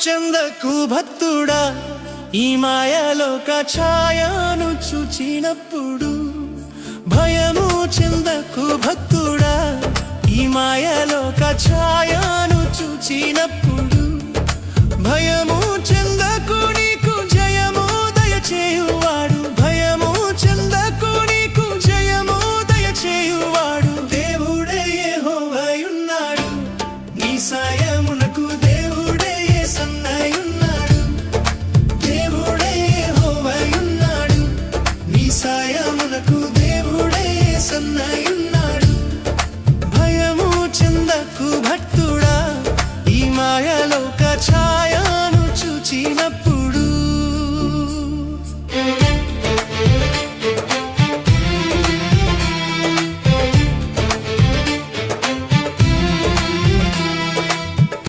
చెందకు భక్తుడా ఈ మాయలోక ఛాయను చూచినప్పుడు భయము చెందకు భక్తుడా ఈ మాయలోక ఛాయను చూచినప్పుడు భయము చెందకు నీకు జయము దయచేయువాడు భయము చెందకు నీకు జయము దయచేయువాడు దేవుడే యెహోవాయున్నాడు నీ సాయమునకు దేవుడే యేసన్నయున్నాడు దేవుడే యెహోవాయున్నాడు నీ సాయమునకు దేవుడే యేసన్నయున్నాడు